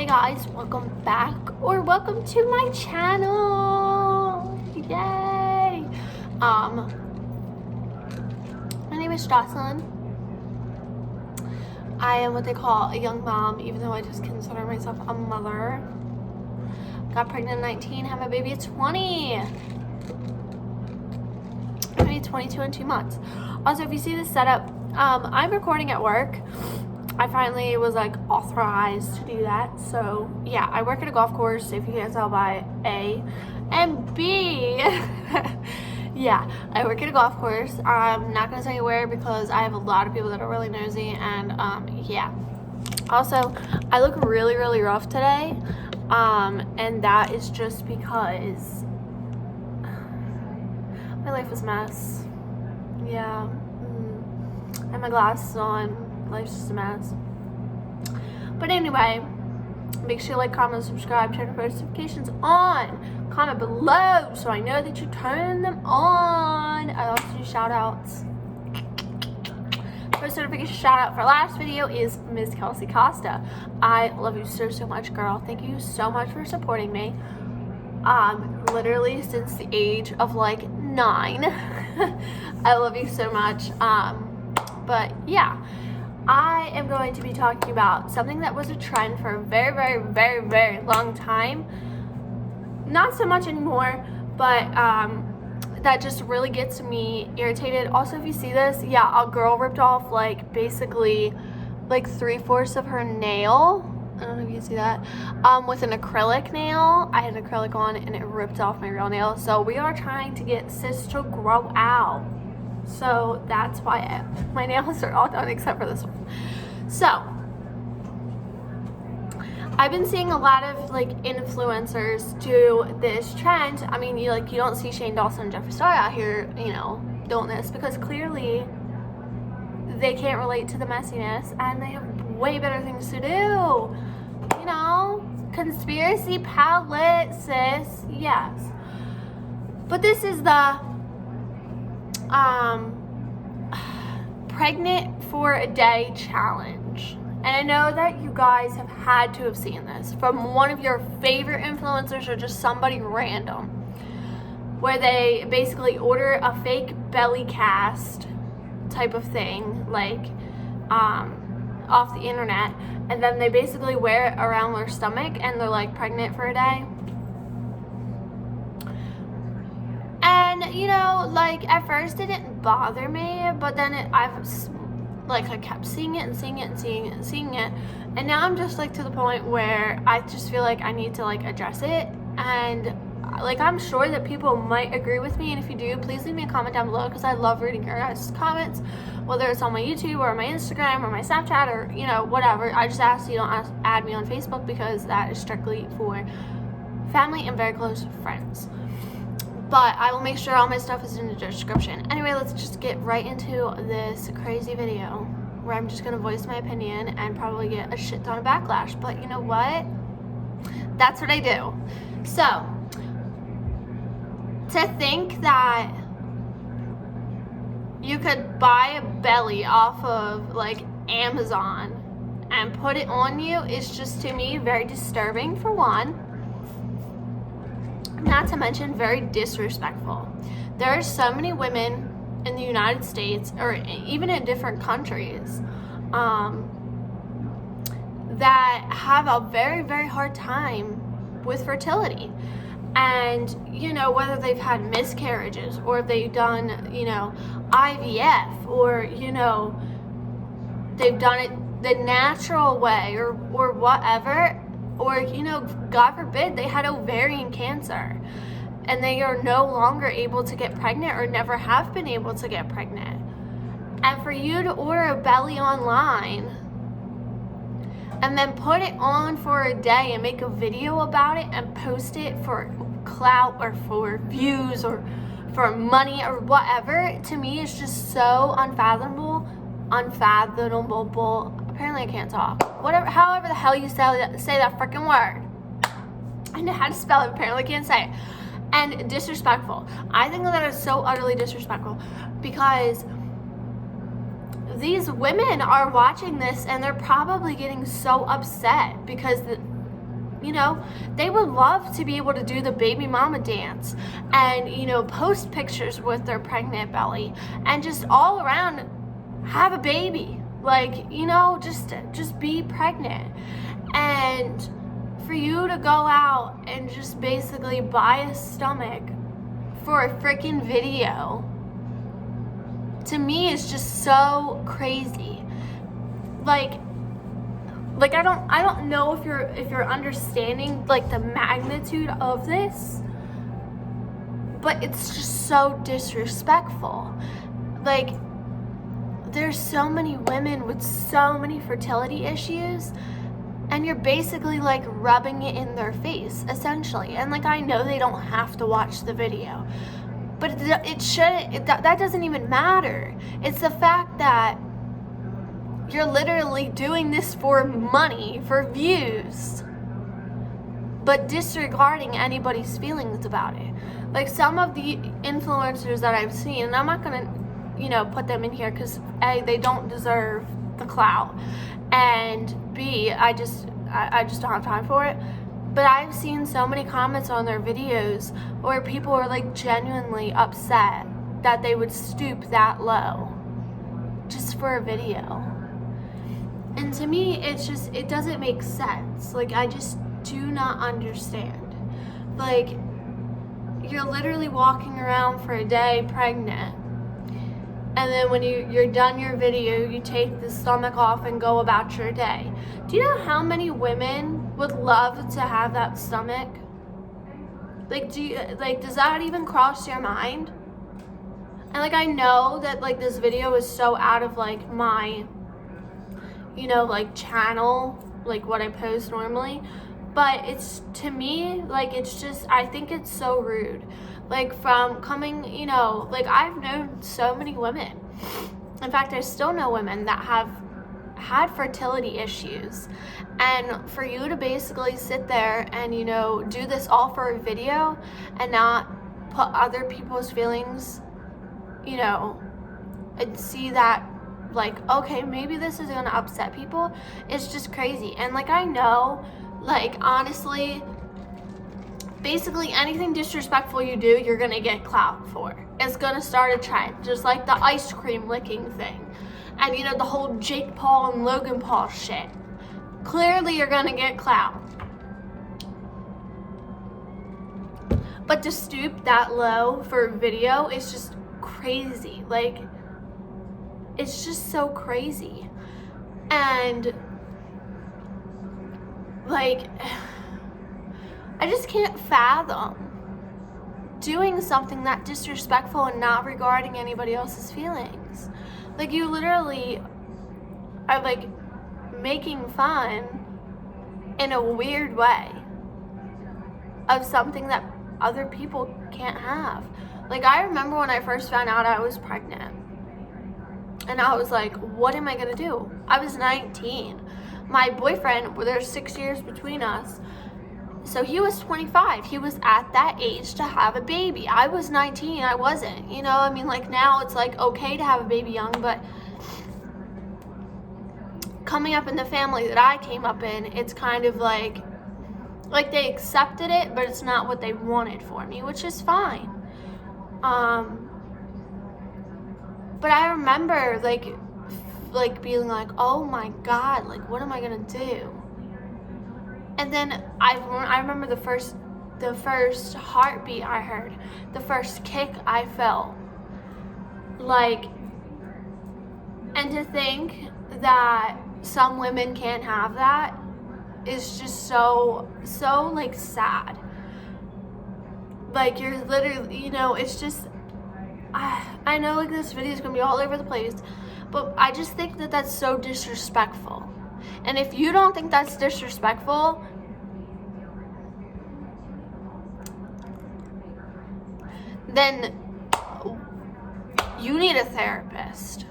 Hey guys, welcome back or welcome to my channel. Yay! My name is Jocelyn. I am what they call a young mom, even though I just consider myself a mother. Got pregnant at 19, have a baby at 20. I'm gonna be 22 in 2 months. Also, if you see this setup, I'm recording at work. I finally was like authorized to do that. So yeah, I work at a golf course, if you can't tell by A. And B, yeah, I work at a golf course. I'm not gonna tell you where because I have a lot of people that are really nosy, and yeah. Also, I look really, really rough today. And that is just because my life is a mess. Yeah. I have my glasses on. Life's just a mess. But anyway, make sure you like, comment, subscribe, turn post notifications on. Comment below so I know that you turn them on. I also do shout outs. Post notification shout out for last video is Miss Kelsey Costa. I love you so much, girl. Thank you so much for supporting me. Literally since the age of like 9. I love you so much. But yeah, I am going to be talking about something that was a trend for a very long time. Not so much anymore, but that just really gets me irritated. Also, if you see this, yeah, a girl ripped off like basically like 3/4 of her nail. I don't know if you can see that. With an acrylic nail. I had an acrylic on and it ripped off my real nail. So we are trying to get cis to grow out. So that's why my nails are all done except for this one. So I've been seeing a lot of like influencers do this trend. I mean, you don't see Shane Dawson and Jeffree Star out here, doing this because clearly they can't relate to the messiness and they have way better things to do. Conspiracy palette, sis. Yes. But this is the pregnant for a day challenge, and I know that you guys have had to have seen this from one of your favorite influencers or just somebody random, where they basically order a fake belly cast type of thing, like off the internet, and then they basically wear it around their stomach and they're like pregnant for a day. And like at first it didn't bother me, but then I kept seeing it, and now I'm just like to the point where I just feel like I need to like address it. And like I'm sure that people might agree with me, and if you do, please leave me a comment down below because I love reading your guys' comments, whether it's on my YouTube or my Instagram or my Snapchat or whatever. I just ask you don't add me on Facebook because that is strictly for family and very close friends. But I will make sure all my stuff is in the description. Anyway, let's just get right into this crazy video where I'm just going to voice my opinion and probably get a shit ton of backlash. But you know what? That's what I do. So, to think that you could buy a belly off of like Amazon and put it on you is just, to me, very disturbing for one. Not to mention very disrespectful. There are so many women in the United States or even in different countries that have a very hard time with fertility. And whether they've had miscarriages or if they've done IVF or they've done it the natural way or whatever. Or, God forbid, they had ovarian cancer and they are no longer able to get pregnant or never have been able to get pregnant. And for you to order a belly online and then put it on for a day and make a video about it and post it for clout or for views or for money or whatever, to me is just so unfathomable. Apparently I can't talk. However the hell you say that freaking word. I know how to spell it, apparently can't say it. And disrespectful. I think that is so utterly disrespectful because these women are watching this and they're probably getting so upset because You know, they would love to be able to do the baby mama dance and, you know, post pictures with their pregnant belly and just all around have a baby. Like, you know, just be pregnant. And for you to go out and just basically buy a stomach for a freaking video, to me is just so crazy. Like I don't know if you're understanding like the magnitude of this, but it's just so disrespectful. Like, there's so many women with so many fertility issues, and you're basically like rubbing it in their face essentially. And like, I know they don't have to watch the video, but that doesn't even matter. It's the fact that you're literally doing this for money, for views, but disregarding anybody's feelings about it. Like, some of the influencers that I've seen, and I'm not gonna, you know, put them in here because A, they don't deserve the clout, and B, I just don't have time for it. But I've seen so many comments on their videos where people are like genuinely upset that they would stoop that low just for a video. And to me, it doesn't make sense. Like, I just do not understand. Like, you're literally walking around for a day pregnant, and then when you're done your video, you take the stomach off and go about your day. Do you know how many women would love to have that stomach? Like, does that even cross your mind? And like, I know that like this video is so out of like my, you know, like channel, like what I post normally, but it's, to me, like, it's just, I think it's so rude. Like, from coming, you know, like, I've known so many women. In fact, I still know women that have had fertility issues. And for you to basically sit there and, you know, do this all for a video and not put other people's feelings, you know, and see that, like, okay, maybe this is gonna upset people, it's just crazy. And like, I know, like, honestly, basically anything disrespectful you do, you're gonna get clout for. It's gonna start a trend, just like the ice cream licking thing, and you know, the whole Jake Paul and Logan Paul shit. Clearly you're gonna get clout. But to stoop that low for a video is just crazy. Like, it's just so crazy. And like, I just can't fathom doing something that disrespectful and not regarding anybody else's feelings. Like, you literally are like making fun in a weird way of something that other people can't have. Like, I remember when I first found out I was pregnant, and I was like, what am I gonna do? I was 19. My boyfriend, there's 6 years between us, so he was 25. He was at that age to have a baby. I was 19, I wasn't. You know, I mean, like, now it's like okay to have a baby young, but coming up in the family that I came up in, it's kind of like they accepted it, but it's not what they wanted for me, which is fine. But I remember like being like, oh my God, like, what am I gonna do? And then I remember the first heartbeat I heard, the first kick I felt. Like, and to think that some women can't have that is just so like sad. Like, you're literally, you know, it's just, I know like this video is gonna be all over the place, but I just think that that's so disrespectful. And if you don't think that's disrespectful, then you need a therapist.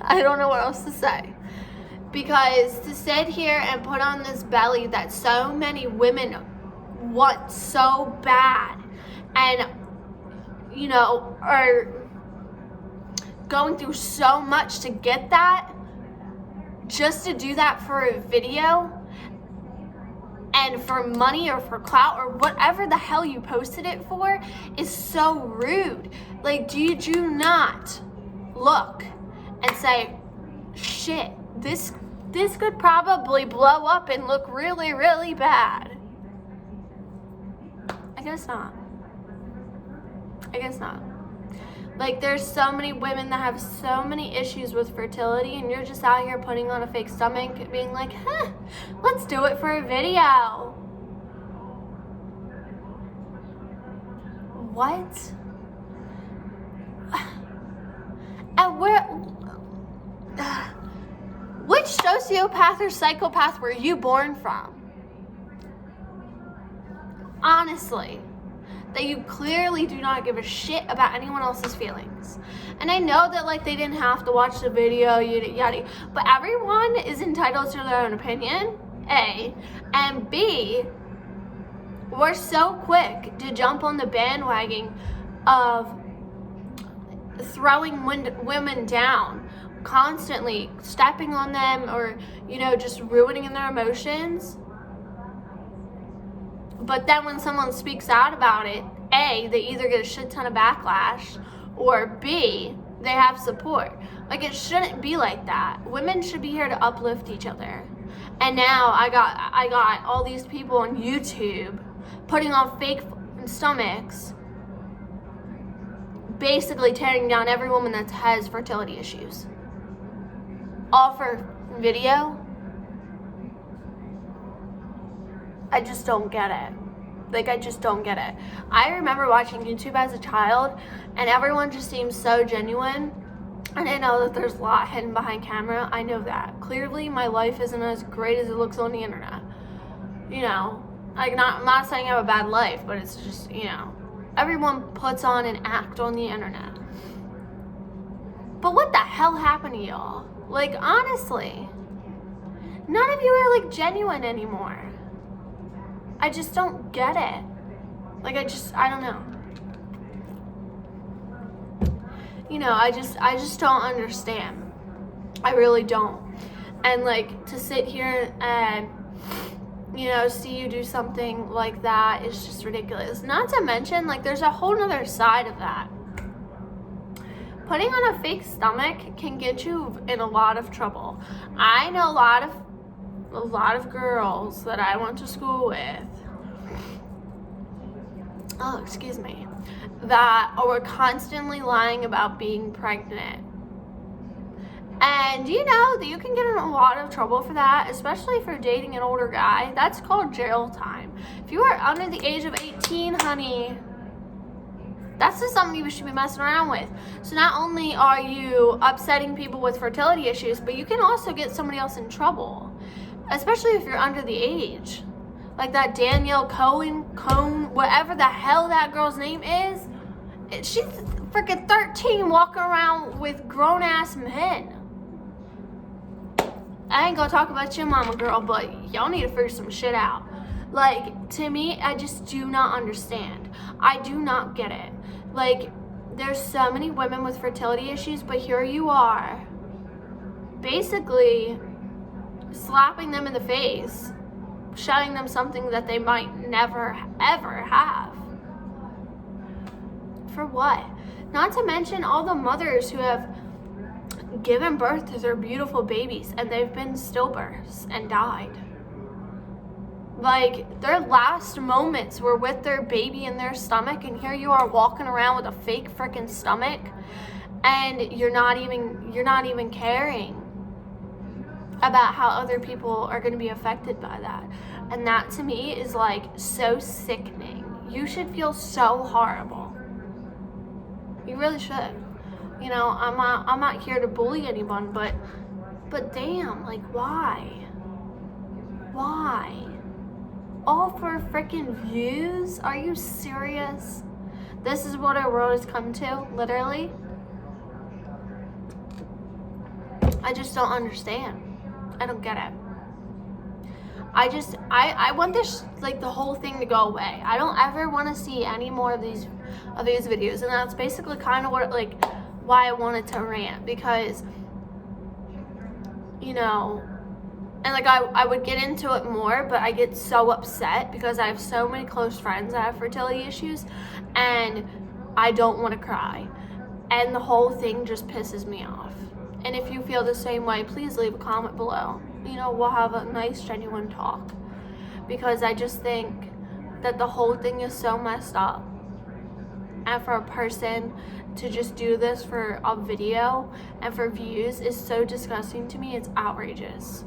I don't know what else to say. Because to sit here and put on this belly that so many women want so bad, and, you know, are going through so much to get that, just to do that for a video, and for money or for clout or whatever the hell you posted it for is so rude. Like, did you not look and say, shit, this could probably blow up and look really, really bad? I guess not. Like, there's so many women that have so many issues with fertility, and you're just out here putting on a fake stomach, being like, let's do it for a video. What? And which sociopath or psychopath were you born from? Honestly. That you clearly do not give a shit about anyone else's feelings. And I know that, like, they didn't have to watch the video, yada yada, but everyone is entitled to their own opinion, A, and B, we're so quick to jump on the bandwagon of throwing women down, constantly stepping on them, or, you know, just ruining their emotions. But then when someone speaks out about it, A, they either get a shit ton of backlash, or B, they have support. Like, it shouldn't be like that. Women should be here to uplift each other. And now I got all these people on YouTube putting on fake stomachs, basically tearing down every woman that has fertility issues. All for video. I just don't get it. Like, I just don't get it. I remember watching YouTube as a child, and everyone just seems so genuine. And I know that there's a lot hidden behind camera. I know that. Clearly, my life isn't as great as it looks on the internet. You know, I'm not saying I have a bad life, but it's just, you know, everyone puts on an act on the internet. But what the hell happened to y'all? Like, honestly, none of you are, like, genuine anymore. I just don't get it. Like, I don't know. You know, I just don't understand. I really don't. And, like, to sit here and, you know, see you do something like that is just ridiculous. Not to mention, like, there's a whole nother side of that. Putting on a fake stomach can get you in a lot of trouble. I know a lot of girls that I went to school with, that were constantly lying about being pregnant. And you know that you can get in a lot of trouble for that, especially for dating an older guy. That's called jail time. If you are under the age of 18, honey, that's just something you should be messing around with. So not only are you upsetting people with fertility issues, but you can also get somebody else in trouble, especially if you're under the age. Like that Danielle Cohn, whatever the hell that girl's name is. She's freaking 13 walking around with grown-ass men. I ain't gonna talk about your mama, girl, but y'all need to figure some shit out. Like, to me, I just do not understand. I do not get it. Like, there's so many women with fertility issues, but here you are, basically slapping them in the face, showing them something that they might never, ever have. For what? Not to mention all the mothers who have given birth to their beautiful babies and they've been stillbirths and died. Like, their last moments were with their baby in their stomach, and here you are walking around with a fake freaking stomach, and you're not even caring about how other people are going to be affected by that. And that, to me, is like so sickening. You should feel so horrible. You really should. You know, I'm not here to bully anyone, but damn, like, why? All for freaking views? Are you serious? This is what our world has come to, literally. I just don't understand. I don't get it. I want this, like, the whole thing to go away. I don't ever want to see any more of these videos, and that's basically kind of what, like, why I wanted to rant, because, you know, And like I would get into it more, but I get so upset because I have so many close friends that have fertility issues, and I don't want to cry. And the whole thing just pisses me off. And if you feel the same way, please leave a comment below. You know, we'll have a nice, genuine talk. Because I just think that the whole thing is so messed up. And for a person to just do this for a video and for views is so disgusting to me. It's outrageous.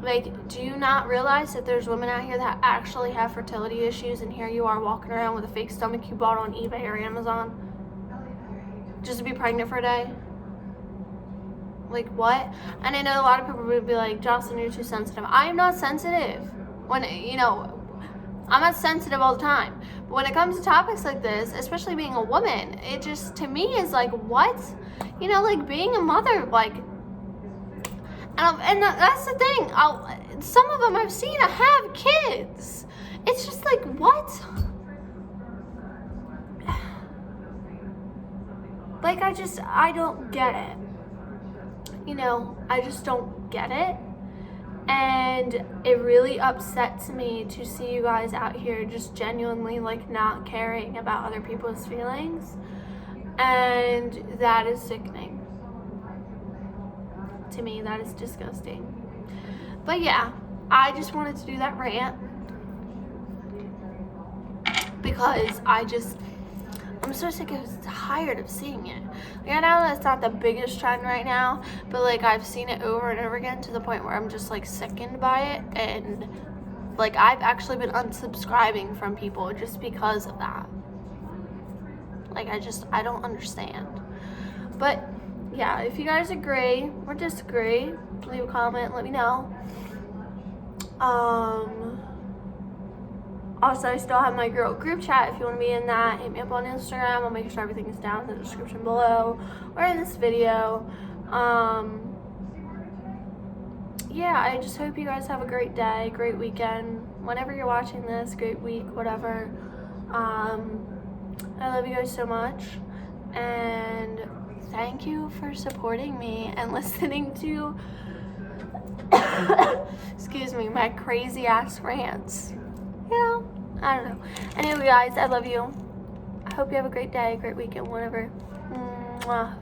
Like, do you not realize that there's women out here that actually have fertility issues, and here you are walking around with a fake stomach you bought on eBay or Amazon just to be pregnant for a day? Like, what? And I know a lot of people would be like, Jocelyn, you're too sensitive. I am not sensitive. When, you know, I'm not sensitive all the time. But when it comes to topics like this, especially being a woman, it just, to me, is like, what? You know, like, being a mother, like, and that's the thing. Some of them I've seen have kids. It's just like, what? Like, I don't get it. You know, I just don't get it. And it really upsets me to see you guys out here just genuinely, like, not caring about other people's feelings. And that is sickening. To me, that is disgusting. But yeah, I just wanted to do that rant because I'm so sick and tired of seeing it. Like, I know that's not the biggest trend right now, but like, I've seen it over and over again to the point where I'm just like sickened by it, and like, I've actually been unsubscribing from people just because of that. Like, I don't understand. But yeah, if you guys agree or disagree, leave a comment, let me know. Also, I still have my girl group chat. If you want to be in that, hit me up on Instagram. I'll make sure everything is down in the description below or in this video. Yeah, I just hope you guys have a great day, great weekend. Whenever you're watching this, great week, whatever. I love you guys so much. And thank you for supporting me and listening to, excuse me, my crazy ass rants. You know, I don't know. Anyway, guys, I love you. I hope you have a great day, great weekend, whatever. Mwah.